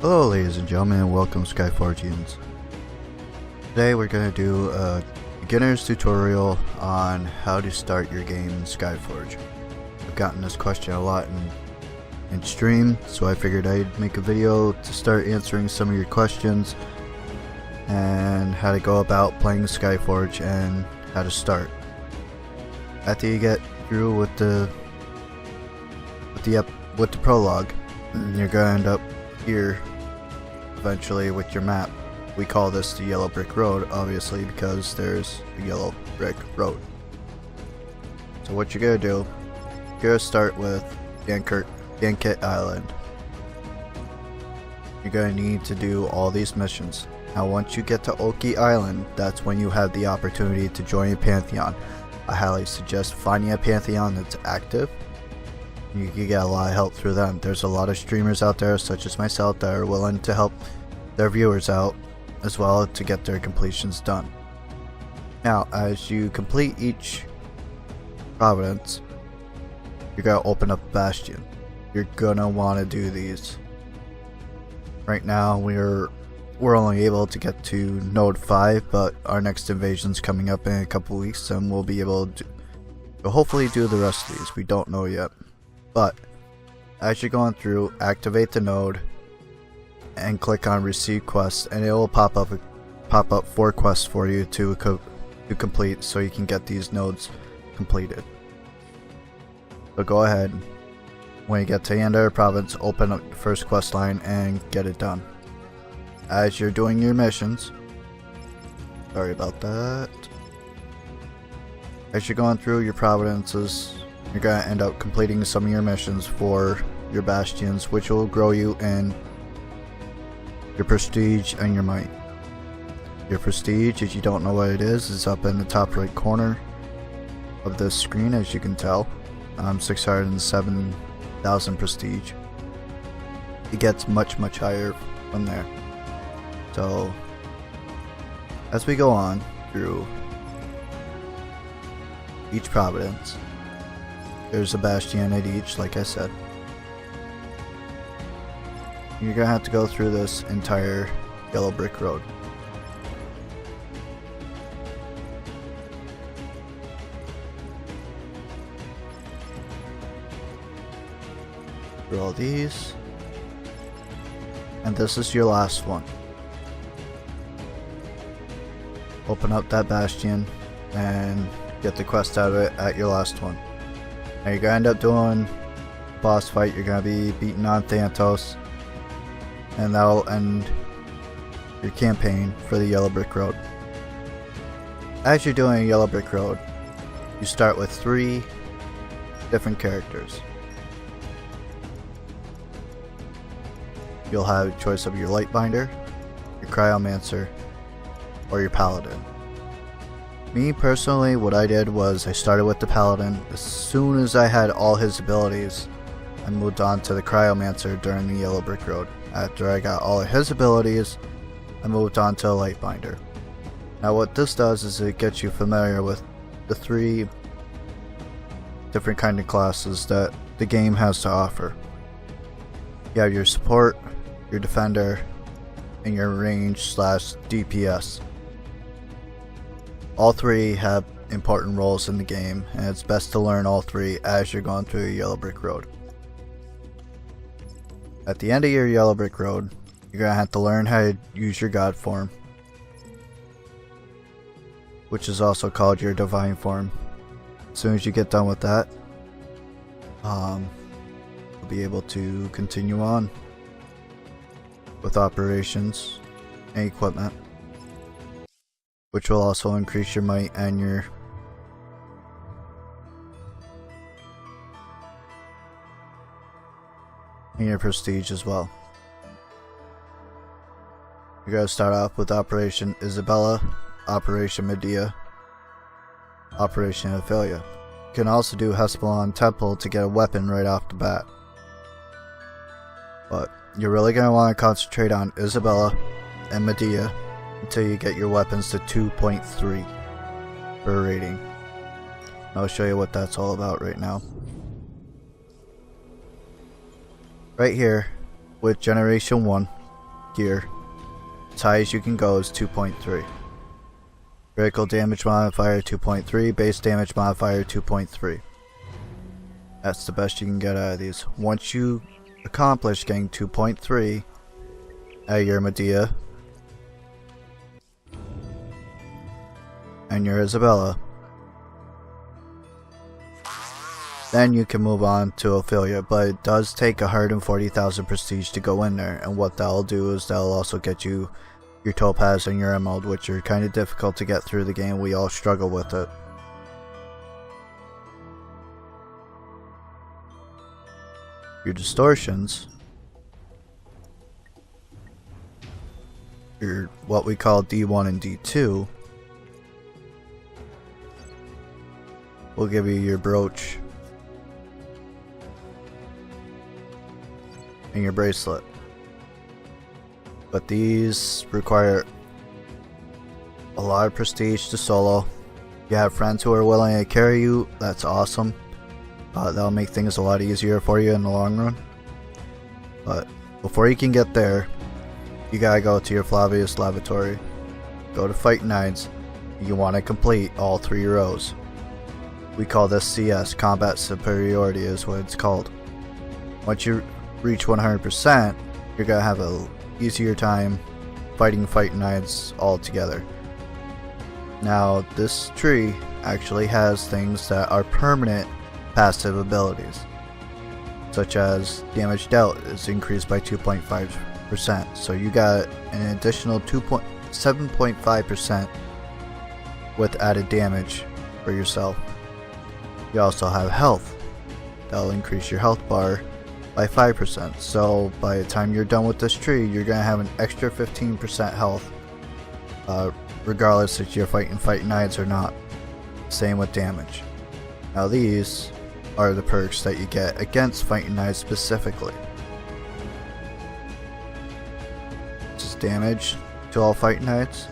Hello ladies and gentlemen, and welcome Skyforgians. Today we're going to do a beginner's tutorial on how to start your game in Skyforge. I've gotten this question a lot in stream, so I figured I'd make a video to start answering some of your questions and how to go about playing Skyforge and how to start. After you get through with the prologue, you're going to end up here eventually with your map. We call this the yellow brick road, obviously, because there's a yellow brick road. So what you're gonna do, you're gonna start with Yankit Island. You're gonna need to do all these missions. Now once you get to Oki Island, that's when you have the opportunity to join a Pantheon. I highly suggest finding a Pantheon that's active. You can get a lot of help through them. There's a lot of streamers out there, such as myself, that are willing to help their viewers out as well to get their completions done. Now, as you complete each province, you're gonna open up Bastion. You're gonna want to do these. Right now, we're only able to get to Node 5, but our next invasion's coming up in a couple weeks, and we'll be able to hopefully do the rest of these. We don't know yet. But as you're going through, activate the node and click on receive quests, and it will pop up 4 quests for you to complete, so you can get these nodes completed. So go ahead, when you get to the end of the province, open up the first quest line and get it done. As you're doing your missions, sorry about that, as you're going through your provinces, you're going to end up completing some of your missions for your bastions, which will grow you in your prestige and your might. Your prestige, if you don't know what it is up in the top right corner of this screen, as you can tell. 607,000 prestige. It gets much higher from there. So as we go on through each province, there's a bastion at each, like I said. You're gonna have to go through this entire yellow brick road. Through all these. And this is your last one. Open up that bastion and get the quest out of it at your last one. Now you're gonna end up doing a boss fight. You're gonna be beating on Thanatos, and that'll end your campaign for the yellow brick road. As you're doing a yellow brick road, you start with 3 different characters. You'll have a choice of your Lightbinder, your Cryomancer, or your Paladin. Me personally, what I did was I started with the Paladin. As soon as I had all his abilities, I moved on to the Cryomancer during the yellow brick road. After I got all of his abilities, I moved on to a Lightbinder. Now what this does is it gets you familiar with the 3 different kind of classes that the game has to offer. You have your support, your defender, and your range / DPS. All 3 have important roles in the game, and it's best to learn all 3 as you're going through your yellow brick road. At the end of your yellow brick road, you're going to have to learn how to use your god form, which is also called your divine form. As soon as you get done with that, you'll be able to continue on with operations and equipment, which will also increase your might and your prestige as well. You're going to start off with Operation Isabella, Operation Medea, Operation Ophelia. You can also do Hespelon Temple to get a weapon right off the bat. But you're really going to want to concentrate on Isabella and Medea until you get your weapons to 2.3 for rating. I'll show you what that's all about right now. Right here with Generation 1, gear. As high as you can go is 2.3. Critical damage modifier 2.3, base damage modifier 2.3. That's the best you can get out of these. Once you accomplish getting 2.3 out of your Medea and your Isabella, then you can move on to Ophelia, but it does take 140,000 prestige to go in there, and what that'll do is that'll also get you your Topaz and your Emerald, which are kind of difficult to get through the game. We all struggle with it. Your distortions, your what we call D1 and D2, will give you your brooch and your bracelet. But these require a lot of prestige to solo. You have friends who are willing to carry you, that's awesome. That'll make things a lot easier for you in the long run. But before you can get there, you gotta go to your Flavius Lavatory, go to Fight Nights. You want to complete all 3 rows. We call this CS, Combat Superiority is what it's called. Once you reach 100%, you're gonna have a easier time fighting Fight Nights all together. Now, this tree actually has things that are permanent passive abilities, such as damage dealt is increased by 2.5%, so you got an additional 7.5% with added damage for yourself. You also have health. That'll increase your health bar by 5%, so by the time you're done with this tree, you're going to have an extra 15% health, regardless if you're fighting Fight Nights or not. Same with damage. Now these are the perks that you get against Fighting Nights specifically. This is damage to all Fighting Nights.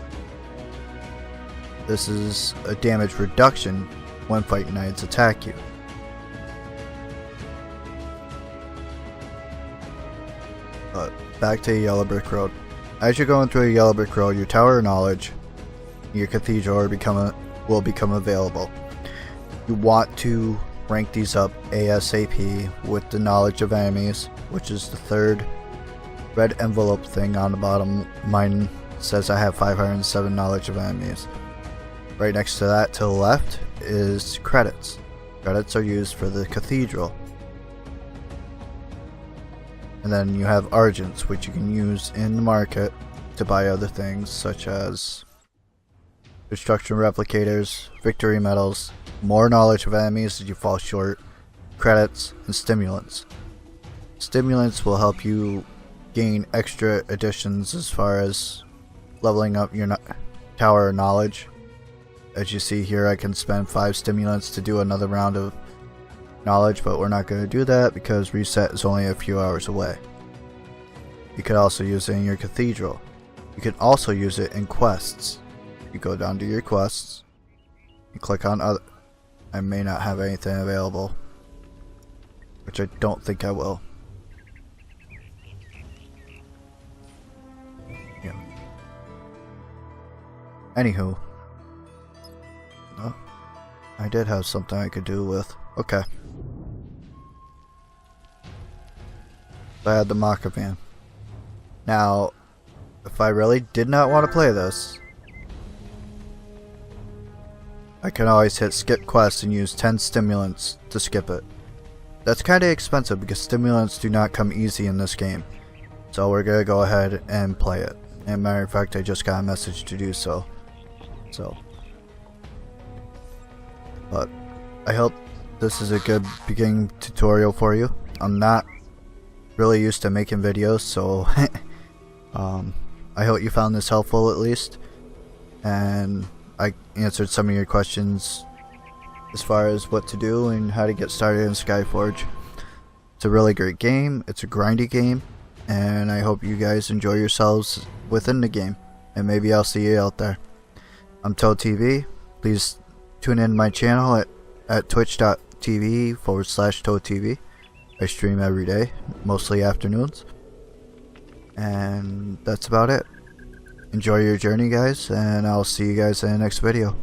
This is a damage reduction when Fighting Nights attack you. But back to Yellow Brick Road. As you're going through a Yellow Brick Road, your Tower of Knowledge, your Cathedral will become available. You want to rank these up ASAP with the knowledge of enemies, which is the 3rd red envelope thing on the bottom. Mine says I have 507 knowledge of enemies. Right next to that, to the left, is credits. Credits are used for the Cathedral. And then you have Argents, which you can use in the market to buy other things, such as Destruction Replicators, Victory Medals, more knowledge of enemies if you fall short, credits, and stimulants. Stimulants will help you gain extra additions as far as leveling up your Tower of Knowledge. As you see here, I can spend 5 stimulants to do another round of knowledge, but we're not going to do that because reset is only a few hours away. You could also use it in your Cathedral. You can also use it in quests. You go down to your quests, you click on other. I may not have anything available, which I don't think I will. Yeah. Anywho. Oh, I did have something I could do with. Okay. I had the Maka Van. Now, if I really did not want to play this, I can always hit skip quest and use 10 stimulants to skip it. That's kinda expensive because stimulants do not come easy in this game. So we're gonna go ahead and play it. And matter of fact, I just got a message to do so. But I hope this is a good beginning tutorial for you. I'm not really used to making videos, so I hope you found this helpful at least. And I answered some of your questions as far as what to do and how to get started in Skyforge. It's a really great game, it's a grindy game, and I hope you guys enjoy yourselves within the game, and maybe I'll see you out there. I'm Toad TV. Please tune in my channel at twitch.tv/ToadTV. I stream every day, mostly afternoons. And that's about it. Enjoy your journey, guys, and I'll see you guys in the next video.